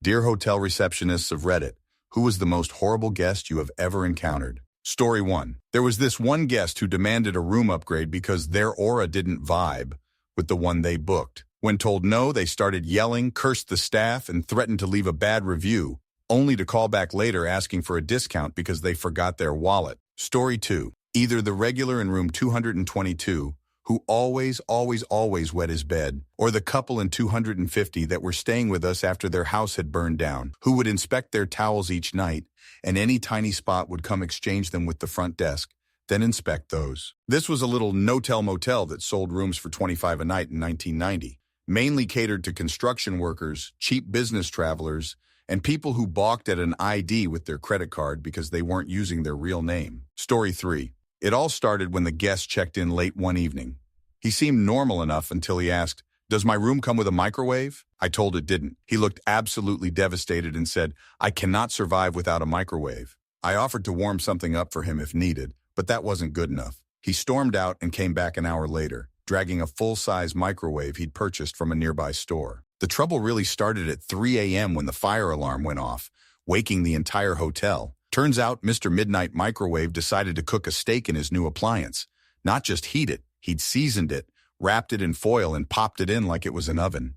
Dear hotel receptionists of Reddit, who was the most horrible guest you have ever encountered? Story 1. There was this one guest who demanded a room upgrade because their aura didn't vibe with the one they booked. When told no, they started yelling, cursed the staff, and threatened to leave a bad review, only to call back later asking for a discount because they forgot their wallet. Story 2. Either the regular in room 222, who always wet his bed, or the couple in 250 that were staying with us after their house had burned down, who would inspect their towels each night, and any tiny spot would come exchange them with the front desk, then inspect those. This was a little no-tell motel that sold rooms for $25 a night in 1990, mainly catered to construction workers, cheap business travelers, and people who balked at an ID with their credit card because they weren't using their real name. Story 3. It all started when the guest checked in late one evening. He seemed normal enough until he asked, "Does my room come with a microwave?" I told it didn't. He looked absolutely devastated and said, "I cannot survive without a microwave." I offered to warm something up for him if needed, but that wasn't good enough. He stormed out and came back an hour later, dragging a full-size microwave he'd purchased from a nearby store. The trouble really started at 3 a.m. when the fire alarm went off, waking the entire hotel. Turns out Mr. Midnight Microwave decided to cook a steak in his new appliance. Not just heat it, he'd seasoned it, wrapped it in foil, and popped it in like it was an oven.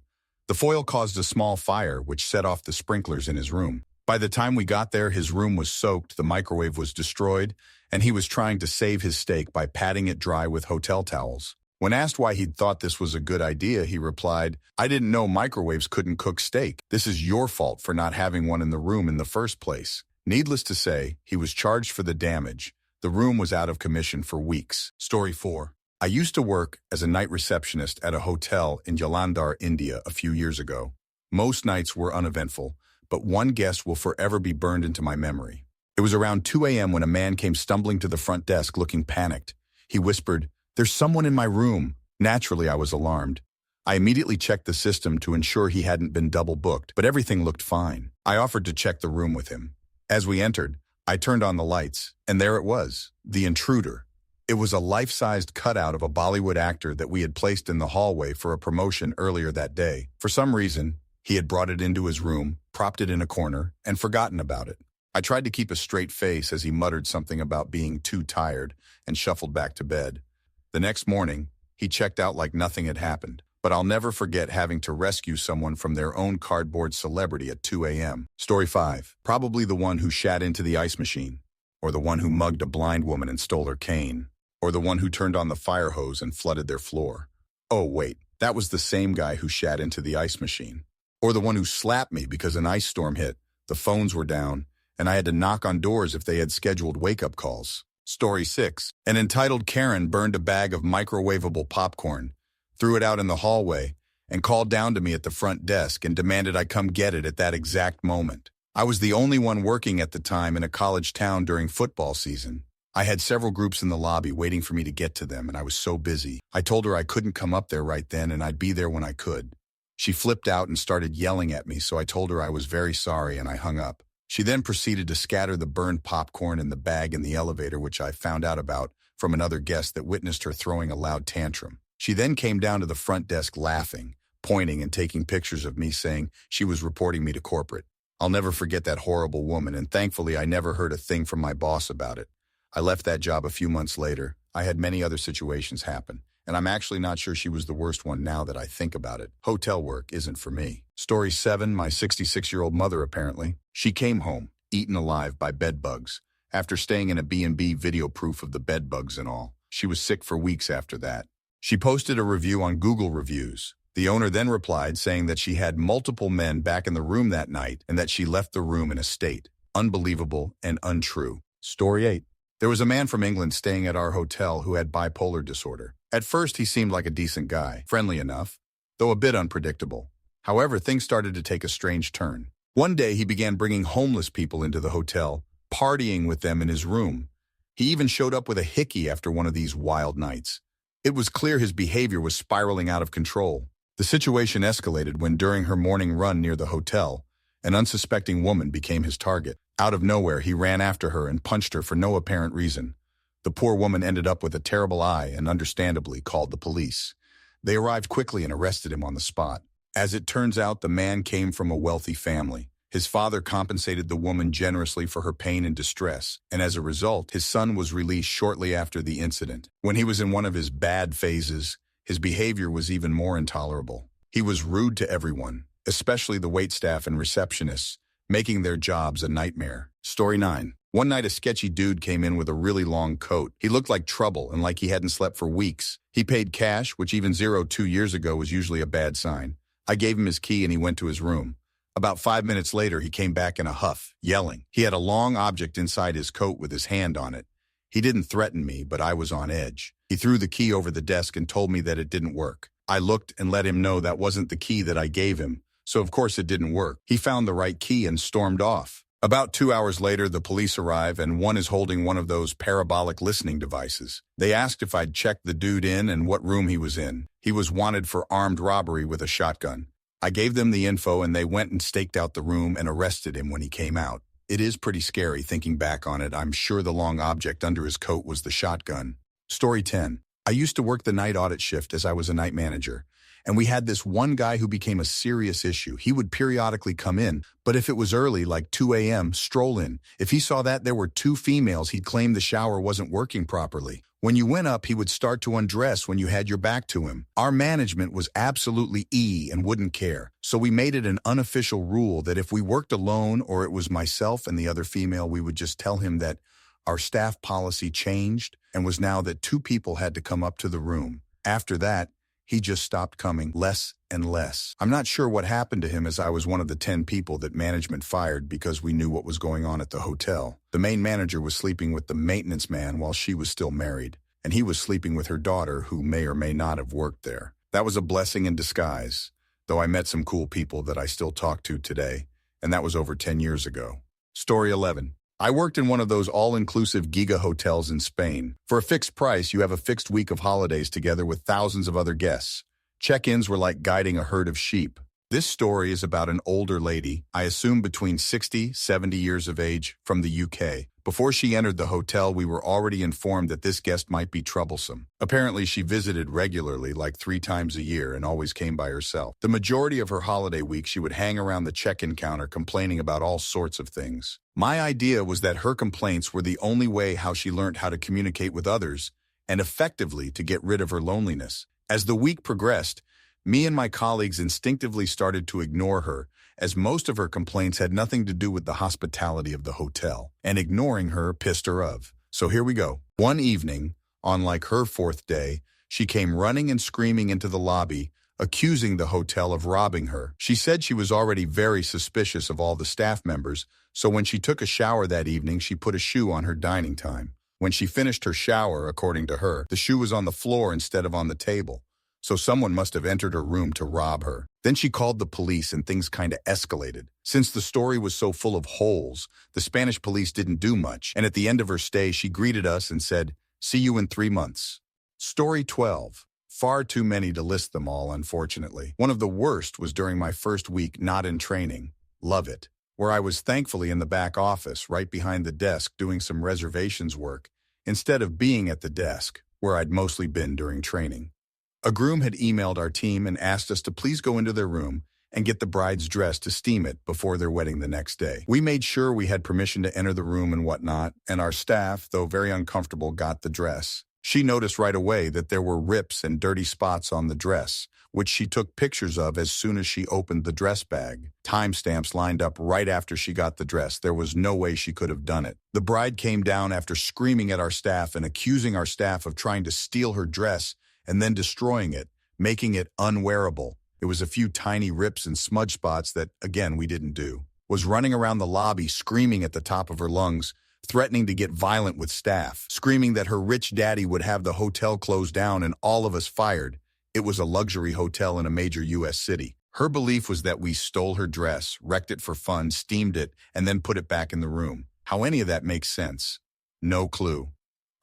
The foil caused a small fire, which set off the sprinklers in his room. By the time we got there, his room was soaked, the microwave was destroyed, and he was trying to save his steak by patting it dry with hotel towels. When asked why he'd thought this was a good idea, he replied, "I didn't know microwaves couldn't cook steak. This is your fault for not having one in the room in the first place." Needless to say, he was charged for the damage. The room was out of commission for weeks. Story 4. I used to work as a night receptionist at a hotel in Jalandhar, India a few years ago. Most nights were uneventful, but one guest will forever be burned into my memory. It was around 2 a.m. when a man came stumbling to the front desk looking panicked. He whispered, "There's someone in my room." Naturally, I was alarmed. I immediately checked the system to ensure he hadn't been double booked, but everything looked fine. I offered to check the room with him. As we entered, I turned on the lights, and there it was, the intruder. It was a life-sized cutout of a Bollywood actor that we had placed in the hallway for a promotion earlier that day. For some reason, he had brought it into his room, propped it in a corner, and forgotten about it. I tried to keep a straight face as he muttered something about being too tired and shuffled back to bed. The next morning, he checked out like nothing had happened. But I'll never forget having to rescue someone from their own cardboard celebrity at 2 a.m. Story 5. Probably the one who shat into the ice machine, or the one who mugged a blind woman and stole her cane, or the one who turned on the fire hose and flooded their floor. Oh, wait, that was the same guy who shat into the ice machine. Or the one who slapped me because an ice storm hit, the phones were down, and I had to knock on doors if they had scheduled wake-up calls. Story 6. An entitled Karen burned a bag of microwavable popcorn, threw it out in the hallway, and called down to me at the front desk and demanded I come get it at that exact moment. I was the only one working at the time in a college town during football season. I had several groups in the lobby waiting for me to get to them, and I was so busy. I told her I couldn't come up there right then and I'd be there when I could. She flipped out and started yelling at me, so I told her I was very sorry and I hung up. She then proceeded to scatter the burned popcorn in the bag in the elevator, which I found out about from another guest that witnessed her throwing a loud tantrum. She then came down to the front desk laughing, pointing and taking pictures of me, saying she was reporting me to corporate. I'll never forget that horrible woman, and thankfully I never heard a thing from my boss about it. I left that job a few months later. I had many other situations happen, and I'm actually not sure she was the worst one now that I think about it. Hotel work isn't for me. Story 7, my 66-year-old mother apparently. She came home, eaten alive by bed bugs, after staying in a B&B video proof of the bed bugs and all. She was sick for weeks after that. She posted a review on Google Reviews. The owner then replied saying that she had multiple men back in the room that night and that she left the room in a state. Unbelievable and untrue. Story 8. There was a man from England staying at our hotel who had bipolar disorder. At first, he seemed like a decent guy, friendly enough, though a bit unpredictable. However, things started to take a strange turn. One day, he began bringing homeless people into the hotel, partying with them in his room. He even showed up with a hickey after one of these wild nights. It was clear his behavior was spiraling out of control. The situation escalated when, during her morning run near the hotel, an unsuspecting woman became his target. Out of nowhere, he ran after her and punched her for no apparent reason. The poor woman ended up with a terrible eye and, understandably, called the police. They arrived quickly and arrested him on the spot. As it turns out, the man came from a wealthy family. His father compensated the woman generously for her pain and distress, and as a result, his son was released shortly after the incident. When he was in one of his bad phases, his behavior was even more intolerable. He was rude to everyone, especially the waitstaff and receptionists, making their jobs a nightmare. Story 9. One night a sketchy dude came in with a really long coat. He looked like trouble and like he hadn't slept for weeks. He paid cash, which even 2 years ago was usually a bad sign. I gave him his key and he went to his room. About 5 minutes later, he came back in a huff, yelling. He had a long object inside his coat with his hand on it. He didn't threaten me, but I was on edge. He threw the key over the desk and told me that it didn't work. I looked and let him know that wasn't the key that I gave him, so of course it didn't work. He found the right key and stormed off. About 2 hours later, the police arrive and one is holding one of those parabolic listening devices. They asked if I'd checked the dude in and what room he was in. He was wanted for armed robbery with a shotgun. I gave them the info and they went and staked out the room and arrested him when he came out. It is pretty scary thinking back on it. I'm sure the long object under his coat was the shotgun. Story 10. I used to work the night audit shift as I was a night manager. And we had this one guy who became a serious issue. He would periodically come in, but if it was early, like 2 a.m., stroll in. If he saw that there were 2 females, he'd claim the shower wasn't working properly. When you went up, he would start to undress when you had your back to him. Our management was absolutely and wouldn't care. So we made it an unofficial rule that if we worked alone or it was myself and the other female, we would just tell him that our staff policy changed and was now that 2 people had to come up to the room. After that, he just stopped coming less and less. I'm not sure what happened to him as I was one of the 10 people that management fired because we knew what was going on at the hotel. The main manager was sleeping with the maintenance man while she was still married, and he was sleeping with her daughter who may or may not have worked there. That was a blessing in disguise, though I met some cool people that I still talk to today, and that was over 10 years ago. Story 11. I worked in one of those all-inclusive giga hotels in Spain. For a fixed price, you have a fixed week of holidays together with thousands of other guests. Check-ins were like guiding a herd of sheep. This story is about an older lady, I assume between 60, 70 years of age, from the UK. Before she entered the hotel, we were already informed that this guest might be troublesome. Apparently, she visited regularly, like 3 times a year, and always came by herself. The majority of her holiday week, she would hang around the check-in counter complaining about all sorts of things. My idea was that her complaints were the only way how she learned how to communicate with others and effectively to get rid of her loneliness. As the week progressed, me and my colleagues instinctively started to ignore her, as most of her complaints had nothing to do with the hospitality of the hotel, and ignoring her pissed her off. So here we go. One evening, on like her 4th day, she came running and screaming into the lobby, accusing the hotel of robbing her. She said she was already very suspicious of all the staff members, so when she took a shower that evening, she put a shoe on her dining time. When she finished her shower, according to her, the shoe was on the floor instead of on the table. So someone must have entered her room to rob her. Then she called the police and things kinda escalated. Since the story was so full of holes, the Spanish police didn't do much, and at the end of her stay, she greeted us and said, "See you in 3 months." Story 12. Far too many to list them all, unfortunately. One of the worst was during my first week not in training. Love it. Where I was thankfully in the back office, right behind the desk, doing some reservations work, instead of being at the desk, where I'd mostly been during training. A groom had emailed our team and asked us to please go into their room and get the bride's dress to steam it before their wedding the next day. We made sure we had permission to enter the room and whatnot, and our staff, though very uncomfortable, got the dress. She noticed right away that there were rips and dirty spots on the dress, which she took pictures of as soon as she opened the dress bag. Timestamps lined up right after she got the dress. There was no way she could have done it. The bride came down after screaming at our staff and accusing our staff of trying to steal her dress and then destroying it, making it unwearable. It was a few tiny rips and smudge spots that, again, we didn't do. Was running around the lobby screaming at the top of her lungs, threatening to get violent with staff, screaming that her rich daddy would have the hotel closed down and all of us fired. It was a luxury hotel in a major U.S. city. Her belief was that we stole her dress, wrecked it for fun, steamed it, and then put it back in the room. How any of that makes sense? No clue.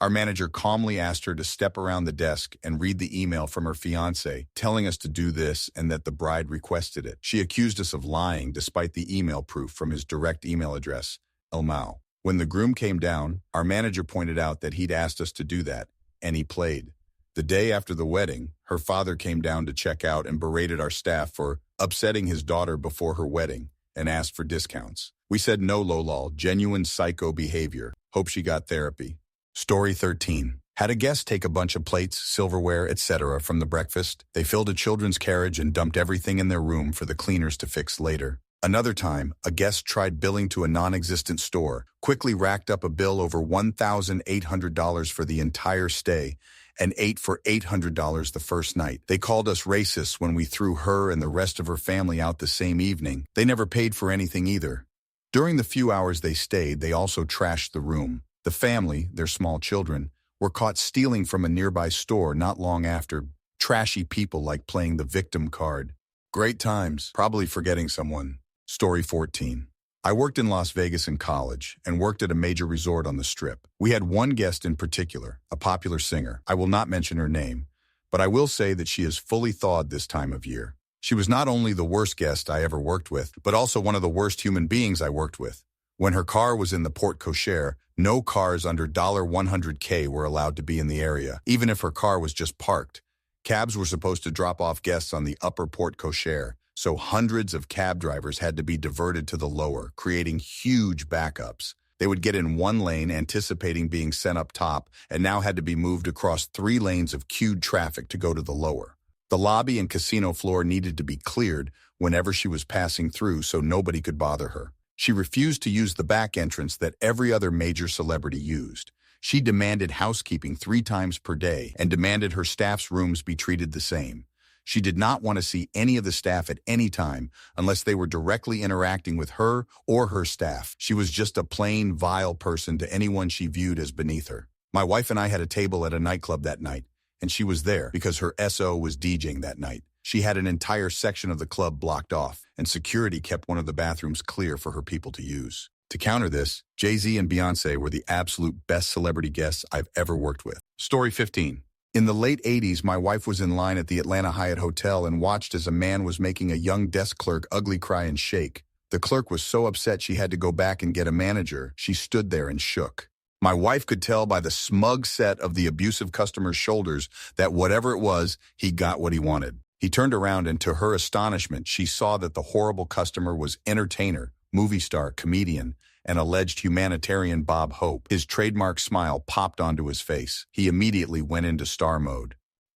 Our manager calmly asked her to step around the desk and read the email from her fiancé, telling us to do this and that the bride requested it. She accused us of lying despite the email proof from his direct email address, Elmao. When the groom came down, our manager pointed out that he'd asked us to do that, and he played. The day after the wedding, her father came down to check out and berated our staff for upsetting his daughter before her wedding and asked for discounts. We said no, lol, genuine psycho behavior. Hope she got therapy. Story 13. Had a guest take a bunch of plates, silverware, etc. from the breakfast. They filled a children's carriage and dumped everything in their room for the cleaners to fix later. Another time, a guest tried billing to a non-existent store, quickly racked up a bill over $1,800 for the entire stay, and ate for $800 the first night. They called us racists when we threw her and the rest of her family out the same evening. They never paid for anything either. During the few hours they stayed, they also trashed the room. The family, their small children, were caught stealing from a nearby store not long after. Trashy people like playing the victim card. Great times, probably forgetting someone. Story 14. I worked in Las Vegas in college and worked at a major resort on the Strip. We had one guest in particular, a popular singer. I will not mention her name, but I will say that she is fully thawed this time of year. She was not only the worst guest I ever worked with, but also one of the worst human beings I worked with. When her car was in the porte cochere, no cars under $100K were allowed to be in the area, even if her car was just parked. Cabs were supposed to drop off guests on the upper porte cochere, so hundreds of cab drivers had to be diverted to the lower, creating huge backups. They would get in one lane anticipating being sent up top and now had to be moved across 3 lanes of queued traffic to go to the lower. The lobby and casino floor needed to be cleared whenever she was passing through so nobody could bother her. She refused to use the back entrance that every other major celebrity used. She demanded housekeeping 3 times per day and demanded her staff's rooms be treated the same. She did not want to see any of the staff at any time unless they were directly interacting with her or her staff. She was just a plain, vile person to anyone she viewed as beneath her. My wife and I had a table at a nightclub that night, and she was there because her SO was DJing that night. She had an entire section of the club blocked off, and security kept one of the bathrooms clear for her people to use. To counter this, Jay-Z and Beyoncé were the absolute best celebrity guests I've ever worked with. Story 15. In the late 80s, my wife was in line at the Atlanta Hyatt Hotel and watched as a man was making a young desk clerk ugly cry and shake. The clerk was so upset she had to go back and get a manager. She stood there and shook. My wife could tell by the smug set of the abusive customer's shoulders that whatever it was, he got what he wanted. He turned around and to her astonishment, she saw that the horrible customer was entertainer, movie star, comedian, and alleged humanitarian Bob Hope. His trademark smile popped onto his face. He immediately went into star mode.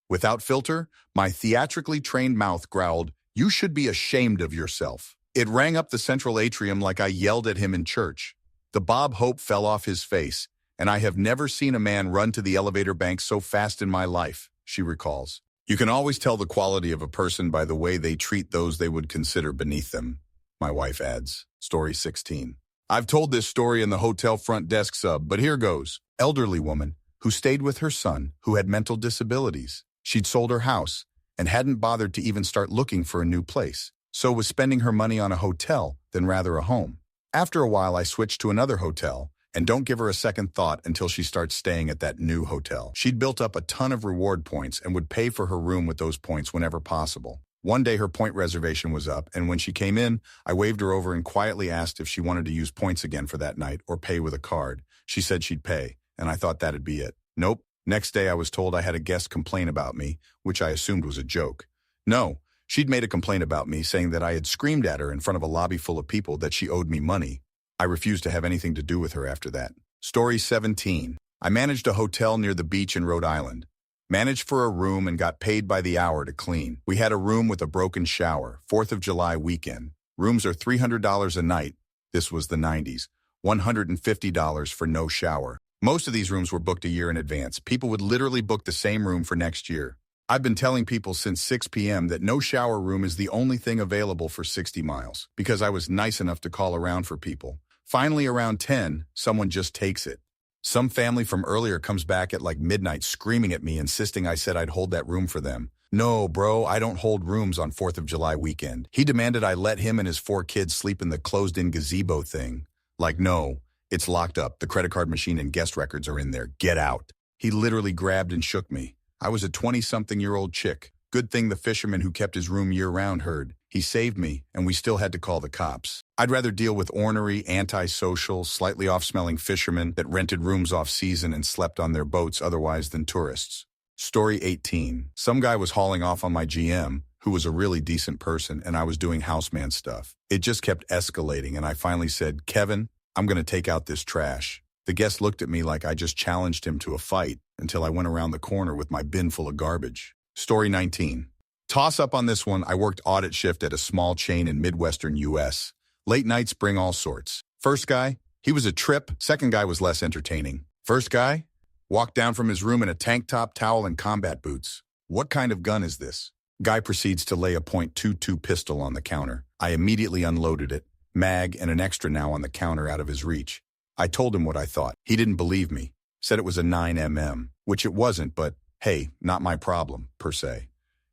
Without filter, my theatrically trained mouth growled, "You should be ashamed of yourself." It rang up the central atrium like I yelled at him in church. The Bob Hope fell off his face, and I have never seen a man run to the elevator bank so fast in my life, she recalls. You can always tell the quality of a person by the way they treat those they would consider beneath them, my wife adds. Story 16. I've told this story in the hotel front desk sub, but here goes. Elderly woman who stayed with her son who had mental disabilities. She'd sold her house and hadn't bothered to even start looking for a new place, so was spending her money on a hotel than rather a home. After a while, I switched to another hotel, and don't give her a second thought until she starts staying at that new hotel. She'd built up a ton of reward points and would pay for her room with those points whenever possible. One day her point reservation was up, and when she came in, I waved her over and quietly asked if she wanted to use points again for that night or pay with a card. She said she'd pay, and I thought that'd be it. Nope. Next day I was told I had a guest complain about me, which I assumed was a joke. No, she'd made a complaint about me saying that I had screamed at her in front of a lobby full of people that she owed me money. I refused to have anything to do with her after that. Story 17. I managed a hotel near the beach in Rhode Island. Managed for a room and got paid by the hour to clean. We had a room with a broken shower, 4th of July weekend. Rooms are $300 a night. This was the 90s. $150 for no shower. Most of these rooms were booked a year in advance. People would literally book the same room for next year. I've been telling people since 6 p.m. that no shower room is the only thing available for 60 miles because I was nice enough to call around for people. Finally, around 10, someone just takes it. Some family from earlier comes back at like midnight screaming at me, insisting I said I'd hold that room for them. No, bro, I don't hold rooms on 4th of July weekend. He demanded I let him and his 4 kids sleep in the closed-in gazebo thing. Like, no, it's locked up. The credit card machine and guest records are in there. Get out. He literally grabbed and shook me. I was a 20-something-year-old chick. Good thing the fisherman who kept his room year-round heard. He saved me, and we still had to call the cops. I'd rather deal with ornery, antisocial, slightly off-smelling fishermen that rented rooms off-season and slept on their boats otherwise than tourists. Story 18. Some guy was hauling off on my GM, who was a really decent person, and I was doing houseman stuff. It just kept escalating, and I finally said, "Kevin, I'm going to take out this trash." The guest looked at me like I just challenged him to a fight until I went around the corner with my bin full of garbage. Story 19. Toss up on this one. I worked audit shift at a small chain in Midwestern U.S. Late nights bring all sorts. First guy, he was a trip. Second guy was less entertaining. First guy walked down from his room in a tank top, towel, and combat boots. "What kind of gun is this?" Guy proceeds to lay a .22 pistol on the counter. I immediately unloaded it, mag and an extra now on the counter out of his reach. I told him what I thought. He didn't believe me. Said it was a 9mm, which it wasn't, but hey, not my problem, per se.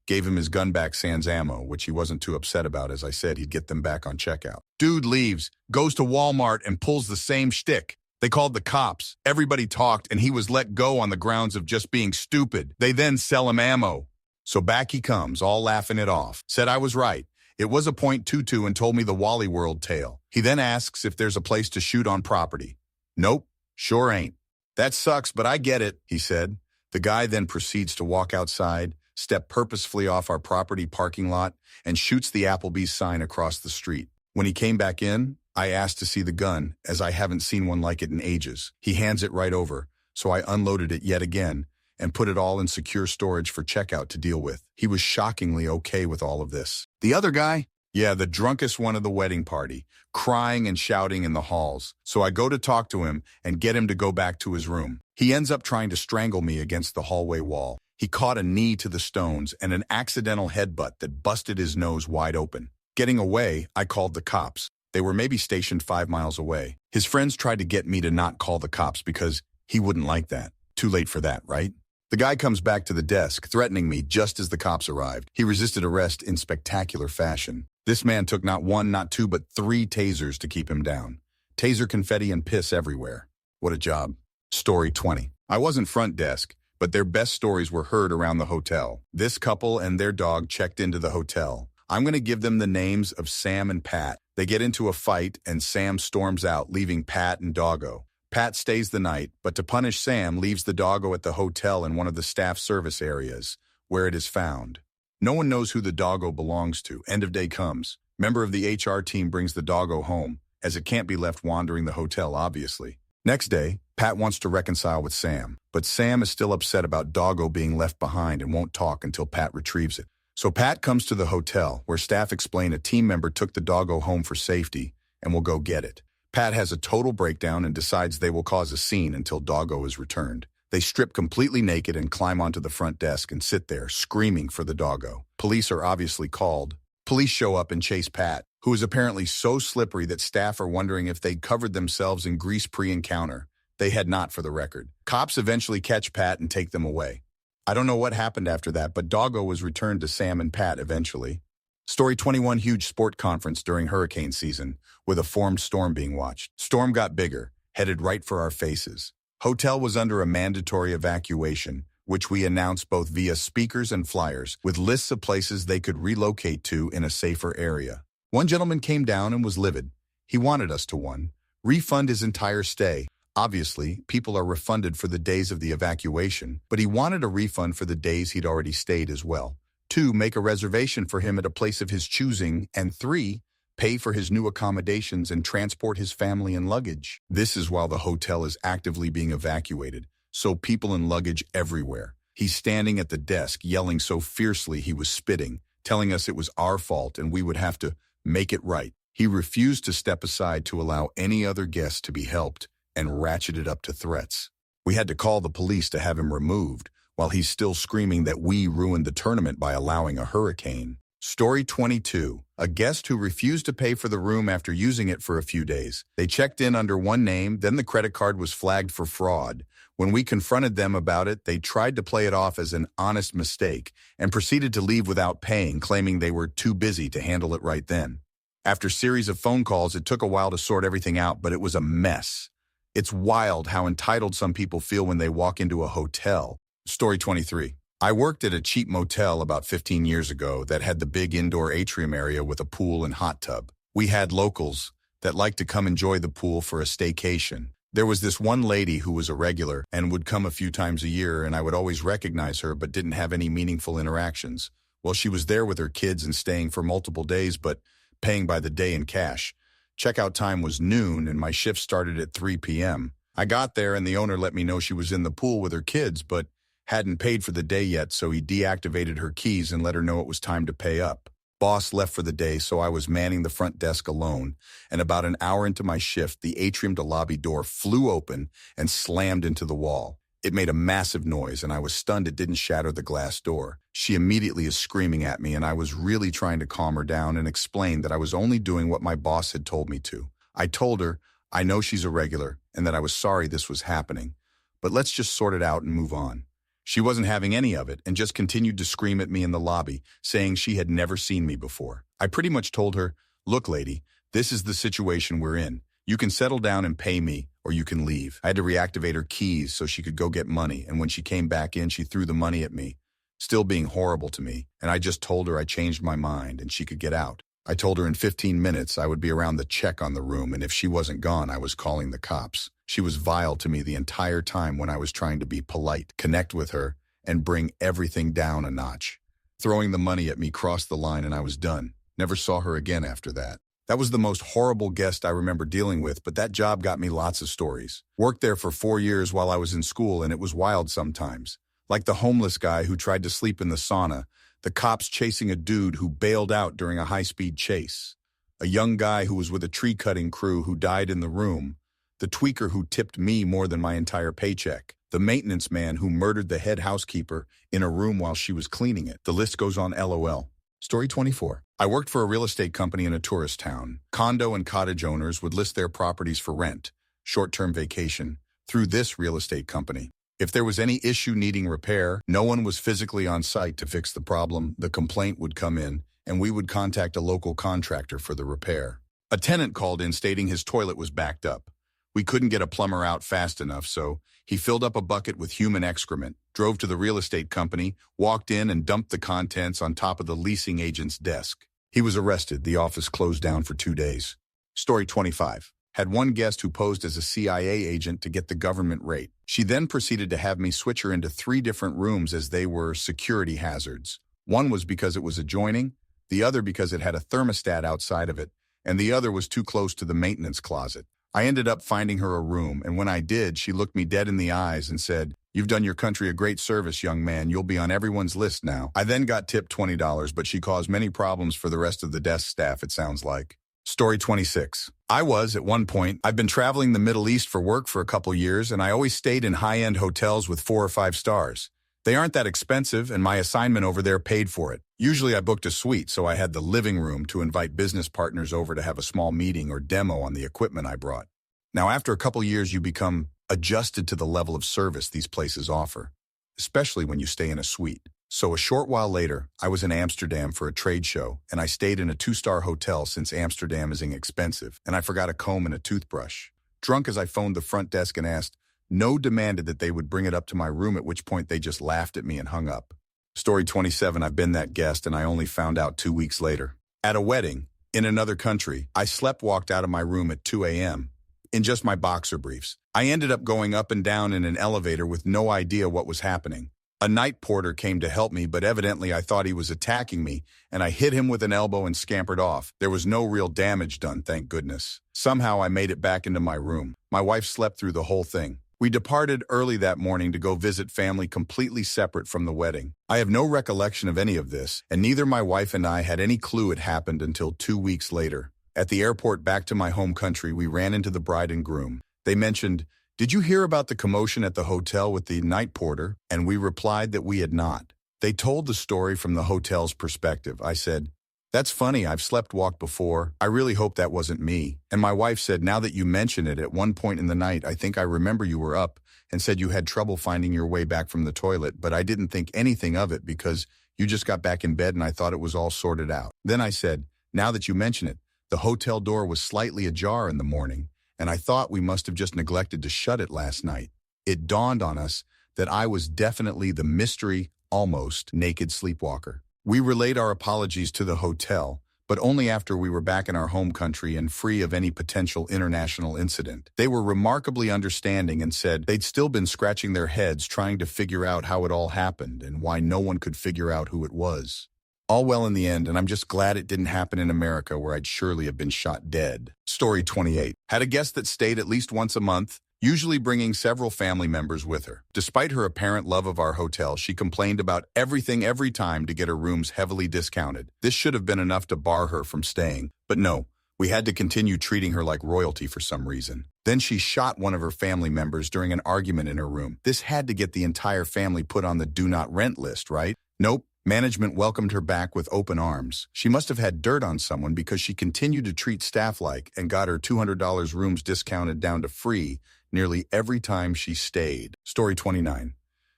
Gave him his gun back sans ammo, which he wasn't too upset about, as I said he'd get them back on checkout. Dude leaves, goes to Walmart and pulls the same shtick. They called the cops. Everybody talked, and he was let go on the grounds of just being stupid. They then sell him ammo. So back he comes, all laughing it off. Said I was right. It was a .22 and told me the Wally World tale. He then asks if there's a place to shoot on property. Nope, sure ain't. That sucks, but I get it, he said. The guy then proceeds to walk outside, step purposefully off our property parking lot, and shoots the Applebee's sign across the street. When he came back in, I asked to see the gun, as I haven't seen one like it in ages. He hands it right over, so I unloaded it yet again and put it all in secure storage for checkout to deal with. He was shockingly okay with all of this. The other guy? Yeah, the drunkest one of the wedding party, crying and shouting in the halls. So I go to talk to him and get him to go back to his room. He ends up trying to strangle me against the hallway wall. He caught a knee to the stones and an accidental headbutt that busted his nose wide open. Getting away, I called the cops. They were maybe stationed 5 miles away. His friends tried to get me to not call the cops because he wouldn't like that. Too late for that, right? The guy comes back to the desk, threatening me just as the cops arrived. He resisted arrest in spectacular fashion. This man took not one, not two, but 3 tasers to keep him down. Taser confetti and piss everywhere. What a job. Story 20. I wasn't front desk, but their best stories were heard around the hotel. This couple and their dog checked into the hotel. I'm going to give them the names of Sam and Pat. They get into a fight, and Sam storms out, leaving Pat and Doggo. Pat stays the night, but to punish Sam, leaves the doggo at the hotel in one of the staff service areas, where it is found. No one knows who the doggo belongs to. End of day comes. Member of the HR team brings the doggo home, as it can't be left wandering the hotel, obviously. Next day, Pat wants to reconcile with Sam, but Sam is still upset about doggo being left behind and won't talk until Pat retrieves it. So Pat comes to the hotel, where staff explain a team member took the doggo home for safety and will go get it. Pat has a total breakdown and decides they will cause a scene until doggo is returned. They strip completely naked and climb onto the front desk and sit there, screaming for the doggo. Police are obviously called. Police show up and chase Pat, who is apparently so slippery that staff are wondering if they'd covered themselves in grease pre-encounter. They had not, for the record. Cops eventually catch Pat and take them away. I don't know what happened after that, but doggo was returned to Sam and Pat eventually. Story 21. Huge sport conference during hurricane season, with a formed storm being watched. Storm got bigger, headed right for our faces. Hotel was under a mandatory evacuation, which we announced both via speakers and flyers, with lists of places they could relocate to in a safer area. One gentleman came down and was livid. He wanted us to refund his entire stay. Obviously, people are refunded for the days of the evacuation, but he wanted a refund for the days he'd already stayed as well. 2, make a reservation for him at a place of his choosing, and 3, pay for his new accommodations and transport his family and luggage. This is while the hotel is actively being evacuated, so people and luggage everywhere. He's standing at the desk, yelling so fiercely he was spitting, telling us it was our fault and we would have to make it right. He refused to step aside to allow any other guests to be helped and ratcheted up to threats. We had to call the police to have him removed, while he's still screaming that we ruined the tournament by allowing a hurricane. Story 22. A guest who refused to pay for the room after using it for a few days. They checked in under one name, then the credit card was flagged for fraud. When we confronted them about it, they tried to play it off as an honest mistake and proceeded to leave without paying, claiming they were too busy to handle it right then. After a series of phone calls, it took a while to sort everything out, but it was a mess. It's wild how entitled some people feel when they walk into a hotel. Story 23. I worked at a cheap motel about 15 years ago that had the big indoor atrium area with a pool and hot tub. We had locals that liked to come enjoy the pool for a staycation. There was this one lady who was a regular and would come a few times a year, and I would always recognize her but didn't have any meaningful interactions. Well, she was there with her kids and staying for multiple days, but paying by the day in cash. Checkout time was noon, and my shift started at 3 p.m. I got there, and the owner let me know she was in the pool with her kids, but hadn't paid for the day yet, so he deactivated her keys and let her know it was time to pay up. Boss left for the day, so I was manning the front desk alone, and about an hour into my shift, the atrium to lobby door flew open and slammed into the wall. It made a massive noise, and I was stunned it didn't shatter the glass door. She immediately is screaming at me, and I was really trying to calm her down and explain that I was only doing what my boss had told me to. I told her, I know she's a regular, and that I was sorry this was happening, but let's just sort it out and move on. She wasn't having any of it and just continued to scream at me in the lobby, saying she had never seen me before. I pretty much told her, look, lady, this is the situation we're in. You can settle down and pay me, or you can leave. I had to reactivate her keys so she could go get money, and when she came back in, she threw the money at me, still being horrible to me, and I just told her I changed my mind and she could get out. I told her in 15 minutes I would be around the check on the room, and if she wasn't gone, I was calling the cops. She was vile to me the entire time when I was trying to be polite, connect with her, and bring everything down a notch. Throwing the money at me crossed the line and I was done. Never saw her again after that. That was the most horrible guest I remember dealing with, but that job got me lots of stories. Worked there for 4 years while I was in school, and it was wild sometimes. Like the homeless guy who tried to sleep in the sauna, the cops chasing a dude who bailed out during a high-speed chase, a young guy who was with a tree-cutting crew who died in the room, the tweaker who tipped me more than my entire paycheck, the maintenance man who murdered the head housekeeper in a room while she was cleaning it. The list goes on, LOL. Story 24. I worked for a real estate company in a tourist town. Condo and cottage owners would list their properties for rent, short-term vacation, through this real estate company. If there was any issue needing repair, no one was physically on site to fix the problem. The complaint would come in, and we would contact a local contractor for the repair. A tenant called in stating his toilet was backed up. We couldn't get a plumber out fast enough, so he filled up a bucket with human excrement, drove to the real estate company, walked in and dumped the contents on top of the leasing agent's desk. He was arrested. The office closed down for 2 days. Story 25. Had one guest who posed as a CIA agent to get the government rate. She then proceeded to have me switch her into 3 different rooms as they were security hazards. One was because it was adjoining, the other because it had a thermostat outside of it, and the other was too close to the maintenance closet. I ended up finding her a room, and when I did, she looked me dead in the eyes and said, "You've done your country a great service, young man. You'll be on everyone's list now." I then got tipped $20, but she caused many problems for the rest of the desk staff, it sounds like. Story 26. At one point, I've been traveling the Middle East for work for a couple years, and I always stayed in high-end hotels with 4 or 5 stars. They aren't that expensive, and my assignment over there paid for it. Usually I booked a suite, so I had the living room to invite business partners over to have a small meeting or demo on the equipment I brought. Now, after a couple years, you become adjusted to the level of service these places offer, especially when you stay in a suite. So a short while later, I was in Amsterdam for a trade show, and I stayed in a 2-star hotel since Amsterdam is inexpensive, and I forgot a comb and a toothbrush. Drunk as I phoned the front desk and asked, no demanded that they would bring it up to my room, at which point they just laughed at me and hung up. Story 27. I've been that guest, and I only found out 2 weeks later. At a wedding, in another country, I walked out of my room at 2 a.m., in just my boxer briefs. I ended up going up and down in an elevator with no idea what was happening. A night porter came to help me, but evidently I thought he was attacking me, and I hit him with an elbow and scampered off. There was no real damage done, thank goodness. Somehow I made it back into my room. My wife slept through the whole thing. We departed early that morning to go visit family completely separate from the wedding. I have no recollection of any of this, and neither my wife and I had any clue it happened until 2 weeks later. At the airport back to my home country, we ran into the bride and groom. They mentioned, "Did you hear about the commotion at the hotel with the night porter?" And we replied that we had not. They told the story from the hotel's perspective. I said, "That's funny, I've walked before. I really hope that wasn't me." And my wife said, "Now that you mention it, at one point in the night, I think I remember you were up and said you had trouble finding your way back from the toilet, but I didn't think anything of it because you just got back in bed and I thought it was all sorted out." Then I said, "Now that you mention it, the hotel door was slightly ajar in the morning, and I thought we must have just neglected to shut it last night." It dawned on us that I was definitely the mystery, almost naked sleepwalker. We relayed our apologies to the hotel, but only after we were back in our home country and free of any potential international incident. They were remarkably understanding and said they'd still been scratching their heads trying to figure out how it all happened and why no one could figure out who it was. All well in the end, and I'm just glad it didn't happen in America where I'd surely have been shot dead. Story 28. Had a guest that stayed at least once a month, usually bringing several family members with her. Despite her apparent love of our hotel, she complained about everything every time to get her rooms heavily discounted. This should have been enough to bar her from staying, but no. We had to continue treating her like royalty for some reason. Then she shot one of her family members during an argument in her room. This had to get the entire family put on the do not rent list, right? Nope. Management welcomed her back with open arms. She must have had dirt on someone because she continued to treat staff like and got her $200 rooms discounted down to free nearly every time she stayed. Story 29.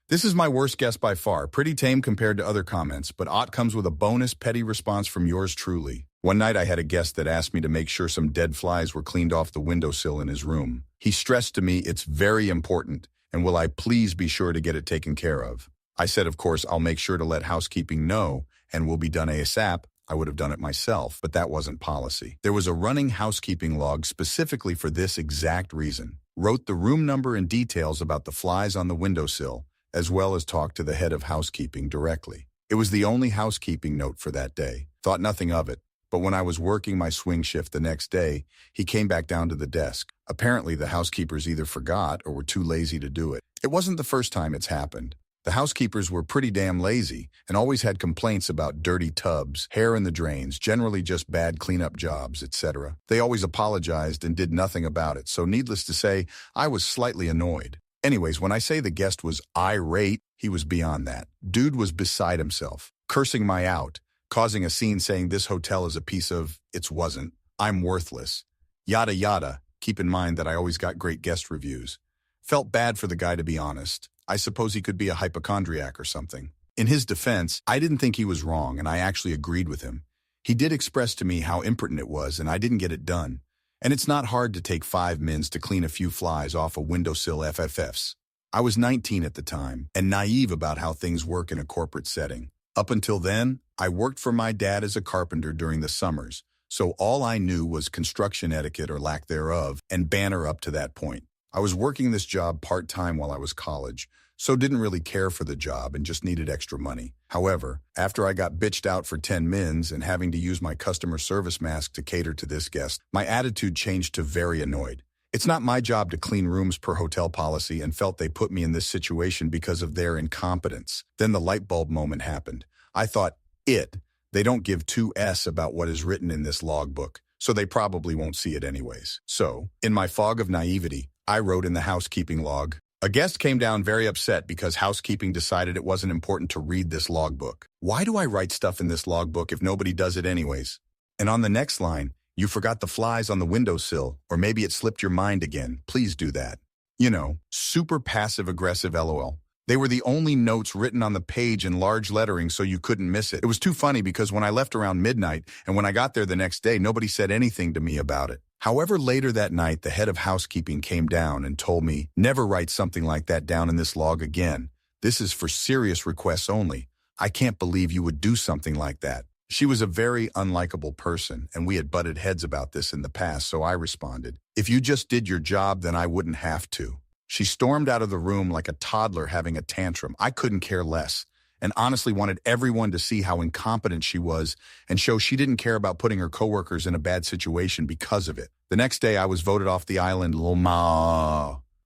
This is my worst guess by far. Pretty tame compared to other comments, but Ott comes with a bonus petty response from yours truly. One night I had a guest that asked me to make sure some dead flies were cleaned off the windowsill in his room. He stressed to me it's very important, and will I please be sure to get it taken care of. I said, of course, I'll make sure to let housekeeping know, and will be done ASAP. I would have done it myself, but that wasn't policy. There was a running housekeeping log specifically for this exact reason. Wrote the room number and details about the flies on the windowsill, as well as talked to the head of housekeeping directly. It was the only housekeeping note for that day. Thought nothing of it. But when I was working my swing shift the next day, he came back down to the desk. Apparently, the housekeepers either forgot or were too lazy to do it. It wasn't the first time it's happened. The housekeepers were pretty damn lazy and always had complaints about dirty tubs, hair in the drains, generally just bad cleanup jobs, etc. They always apologized and did nothing about it, so needless to say, I was slightly annoyed. Anyways, when I say the guest was irate, he was beyond that. Dude was beside himself, cursing my out, causing a scene saying this hotel is a piece of, it wasn't, I'm worthless, yada yada. Keep in mind that I always got great guest reviews. Felt bad for the guy, to be honest. I suppose he could be a hypochondriac or something. In his defense, I didn't think he was wrong, and I actually agreed with him. He did express to me how impotent it was, and I didn't get it done. And it's not hard to take 5 mins to clean a few flies off a windowsill FFFs. I was 19 at the time, and naive about how things work in a corporate setting. Up until then, I worked for my dad as a carpenter during the summers, so all I knew was construction etiquette or lack thereof, and banter up to that point. I was working this job part-time while I was college, so didn't really care for the job and just needed extra money. However, after I got bitched out for 10 mins and having to use my customer service mask to cater to this guest, my attitude changed to very annoyed. It's not my job to clean rooms per hotel policy, and felt they put me in this situation because of their incompetence. Then the light bulb moment happened. I thought, they don't give 2s about what is written in this logbook, so they probably won't see it anyways. So, in my fog of naivety, I wrote in the housekeeping log, a guest came down very upset because housekeeping decided it wasn't important to read this logbook. Why do I write stuff in this logbook if nobody does it anyways? And on the next line, you forgot the flies on the windowsill, or maybe it slipped your mind again. Please do that. You know, super passive-aggressive LOL. They were the only notes written on the page in large lettering, so you couldn't miss it. It was too funny because when I left around midnight and when I got there the next day, nobody said anything to me about it. However, later that night, the head of housekeeping came down and told me, never write something like that down in this log again. This is for serious requests only. I can't believe you would do something like that. She was a very unlikable person, and we had butted heads about this in the past, so I responded, if you just did your job, then I wouldn't have to. She stormed out of the room like a toddler having a tantrum. I couldn't care less, and honestly wanted everyone to see how incompetent she was and show she didn't care about putting her coworkers in a bad situation because of it. The next day, I was voted off the island.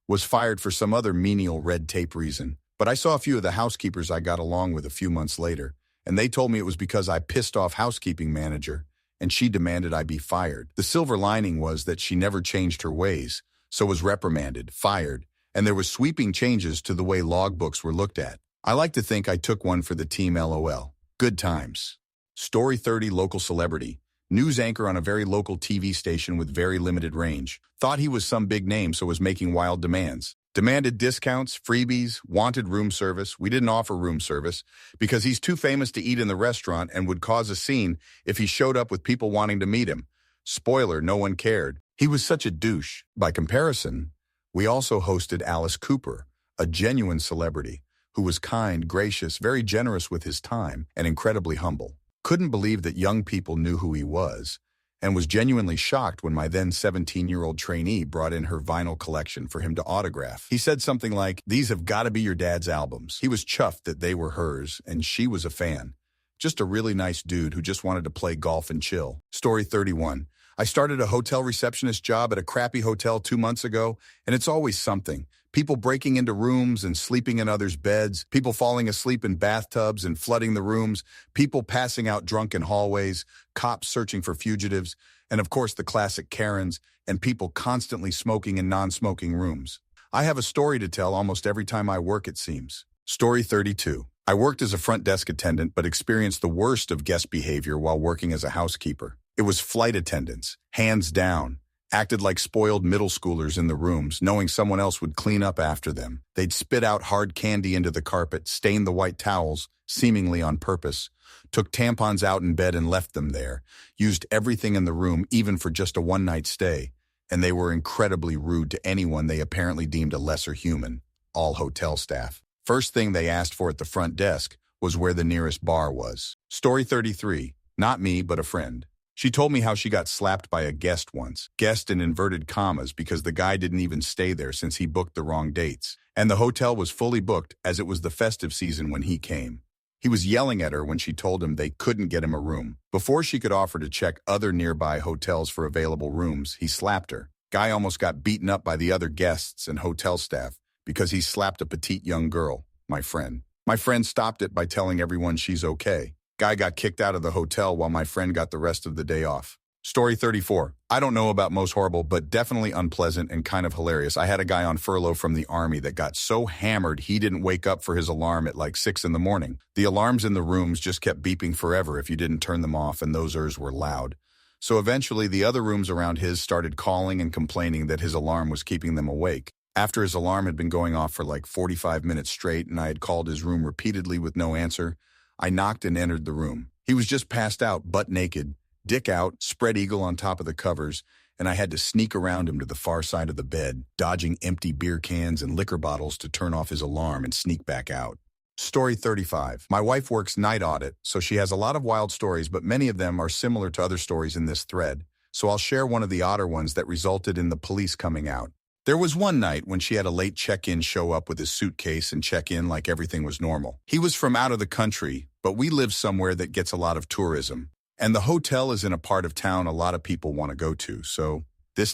Was fired for some other menial red tape reason. But I saw a few of the housekeepers I got along with a few months later, and they told me it was because I pissed off housekeeping manager, and she demanded I be fired. The silver lining was that she never changed her ways, so was reprimanded, fired, and there was sweeping changes to the way logbooks were looked at. I like to think I took one for the team, LOL. Good times. Story 30, local celebrity. News anchor on a very local TV station with very limited range. Thought he was some big name, so was making wild demands. Demanded discounts, freebies, wanted room service. We didn't offer room service because he's too famous to eat in the restaurant and would cause a scene if he showed up with people wanting to meet him. Spoiler, no one cared. He was such a douche. By comparison, we also hosted Alice Cooper, a genuine celebrity, who was kind, gracious, very generous with his time, and incredibly humble. Couldn't believe that young people knew who he was, and was genuinely shocked when my then 17-year-old trainee brought in her vinyl collection for him to autograph. He said something like, "These have got to be your dad's albums." He was chuffed that they were hers, and she was a fan. Just a really nice dude who just wanted to play golf and chill. Story 31. I started a hotel receptionist job at a crappy hotel 2 months ago, and it's always something. People breaking into rooms and sleeping in others' beds, people falling asleep in bathtubs and flooding the rooms, people passing out drunk in hallways, cops searching for fugitives, and of course the classic Karens, and people constantly smoking in non-smoking rooms. I have a story to tell almost every time I work, it seems. Story 32. I worked as a front desk attendant but experienced the worst of guest behavior while working as a housekeeper. It was flight attendants, hands down. Acted like spoiled middle schoolers in the rooms, knowing someone else would clean up after them. They'd spit out hard candy into the carpet, stain the white towels, seemingly on purpose, took tampons out in bed and left them there, used everything in the room even for just a one-night stay, and they were incredibly rude to anyone they apparently deemed a lesser human, all hotel staff. First thing they asked for at the front desk was where the nearest bar was. Story 33. Not me, but a friend. She told me how she got slapped by a guest once. Guest in inverted commas because the guy didn't even stay there since he booked the wrong dates. And the hotel was fully booked as it was the festive season when he came. He was yelling at her when she told him they couldn't get him a room. Before she could offer to check other nearby hotels for available rooms, he slapped her. Guy almost got beaten up by the other guests and hotel staff because he slapped a petite young girl, my friend. My friend stopped it by telling everyone she's okay. Guy got kicked out of the hotel while my friend got the rest of the day off. Story 34. I don't know about most horrible, but definitely unpleasant and kind of hilarious. I had a guy on furlough from the army that got so hammered he didn't wake up for his alarm at like 6 in the morning. The alarms in the rooms just kept beeping forever if you didn't turn them off, and those were loud. So eventually the other rooms around his started calling and complaining that his alarm was keeping them awake. After his alarm had been going off for like 45 minutes straight and I had called his room repeatedly with no answer, I knocked and entered the room. He was just passed out, butt naked, dick out, spread eagle on top of the covers, and I had to sneak around him to the far side of the bed, dodging empty beer cans and liquor bottles to turn off his alarm and sneak back out. Story 35. My wife works night audit, so she has a lot of wild stories, but many of them are similar to other stories in this thread. So I'll share one of the odder ones that resulted in the police coming out. There was one night when she had a late check-in show up with his suitcase and check in like everything was normal. He was from out of the country, but we live somewhere that gets a lot of tourism. And the hotel is in a part of town a lot of people want to go to, so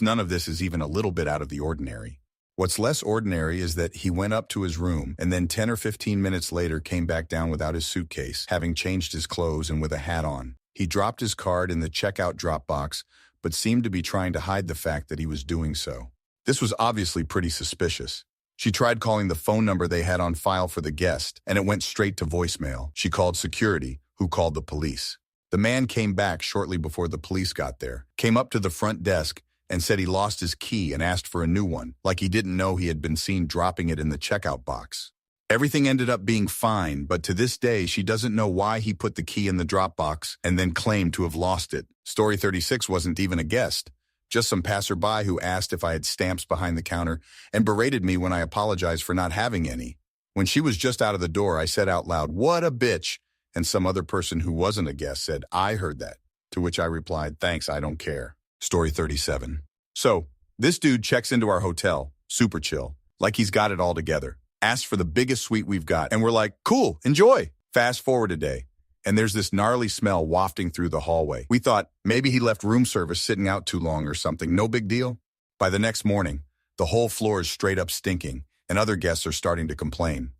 none of this is even a little bit out of the ordinary. What's less ordinary is that he went up to his room and then 10 or 15 minutes later came back down without his suitcase, having changed his clothes and with a hat on. He dropped his card in the checkout drop box, but seemed to be trying to hide the fact that he was doing so. This was obviously pretty suspicious. She tried calling the phone number they had on file for the guest, and it went straight to voicemail. She called security, who called the police. The man came back shortly before the police got there, came up to the front desk, and said he lost his key and asked for a new one, like he didn't know he had been seen dropping it in the checkout box. Everything ended up being fine, but to this day, she doesn't know why he put the key in the drop box and then claimed to have lost it. Story 36 wasn't even a guest. Just some passerby who asked if I had stamps behind the counter and berated me when I apologized for not having any. When she was just out of the door, I said out loud, "What a bitch," and some other person who wasn't a guest said, "I heard that," to which I replied, "Thanks, I don't care." Story 37. So, this dude checks into our hotel, super chill, like he's got it all together, asks for the biggest suite we've got, and we're like, "Cool, enjoy." Fast forward a day, and there's this gnarly smell wafting through the hallway. We thought maybe he left room service sitting out too long or something, no big deal. By the next morning, the whole floor is straight up stinking, and other guests are starting to complain.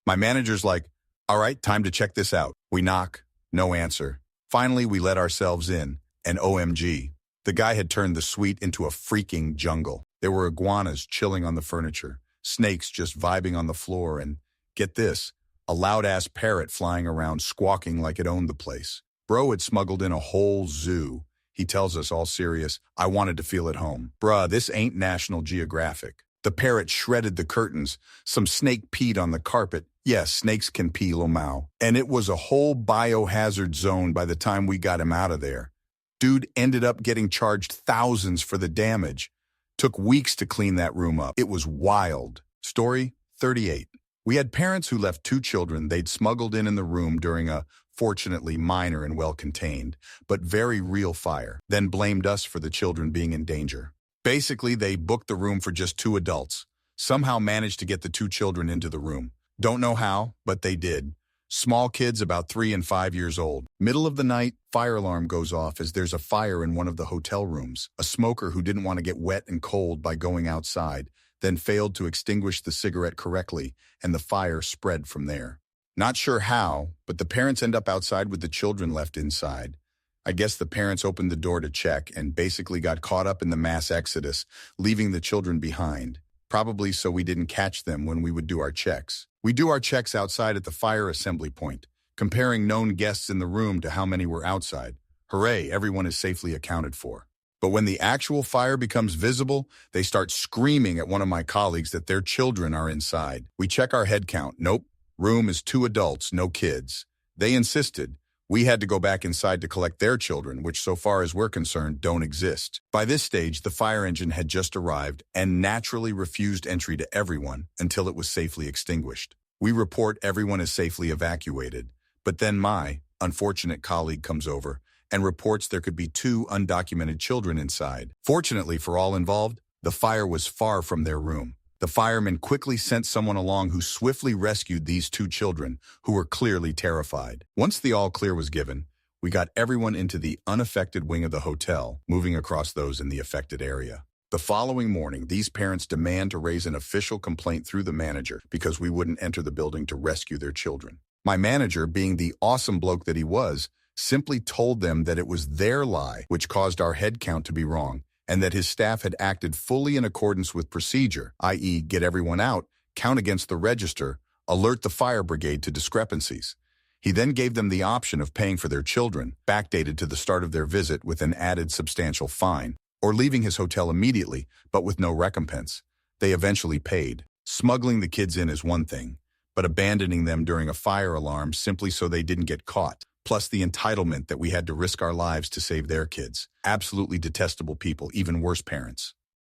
My manager's like, "All right, time to check this out." We knock, no answer. Finally, we let ourselves in, and OMG, the guy had turned the suite into a freaking jungle. There were iguanas chilling on the furniture, snakes just vibing on the floor, and, get this, a loud-ass parrot flying around squawking like it owned the place. Bro had smuggled in a whole zoo. He tells us all serious, "I wanted to feel at home." Bruh, this ain't National Geographic. The parrot shredded the curtains. Some snake peed on the carpet. Yes, snakes can pee, Lomao. And it was a whole biohazard zone by the time we got him out of there. Dude ended up getting charged thousands for the damage. Took weeks to clean that room up. It was wild. Story 38. We had parents who left 2 children they'd smuggled in the room during a, fortunately minor and well-contained, but very real fire, then blamed us for the children being in danger. Basically, they booked the room for just 2 adults. Somehow managed to get the 2 children into the room. Don't know how, but they did. Small kids about 3 and 5 years old. Middle of the night, fire alarm goes off as there's a fire in one of the hotel rooms. A smoker who didn't want to get wet and cold by going outside, then failed to extinguish the cigarette correctly, and the fire spread from there. Not sure how, but the parents end up outside with the children left inside. I guess the parents opened the door to check and basically got caught up in the mass exodus, leaving the children behind. Probably so we didn't catch them when we would do our checks. We do our checks outside at the fire assembly point, comparing known guests in the room to how many were outside. Hooray, everyone is safely accounted for. But when the actual fire becomes visible, they start screaming at one of my colleagues that their children are inside. We check our head count. Nope. Room is 2 adults, no kids. They insisted. We had to go back inside to collect their children, which so far as we're concerned, don't exist. By this stage, the fire engine had just arrived and naturally refused entry to everyone until it was safely extinguished. We report everyone is safely evacuated, but then my unfortunate colleague comes over and reports there could be 2 undocumented children inside. Fortunately for all involved, the fire was far from their room. The firemen quickly sent someone along who swiftly rescued these 2 children, who were clearly terrified. Once the all-clear was given, we got everyone into the unaffected wing of the hotel, moving across those in the affected area. The following morning, these parents demand to raise an official complaint through the manager because we wouldn't enter the building to rescue their children. My manager, being the awesome bloke that he was, simply told them that it was their lie which caused our head count to be wrong, and that his staff had acted fully in accordance with procedure, i.e. get everyone out, count against the register, alert the fire brigade to discrepancies. He then gave them the option of paying for their children, backdated to the start of their visit with an added substantial fine, or leaving his hotel immediately, but with no recompense. They eventually paid. Smuggling the kids in is one thing, but abandoning them during a fire alarm simply so they didn't get caught, plus the entitlement that we had to risk our lives to save their kids. Absolutely detestable people, even worse parents.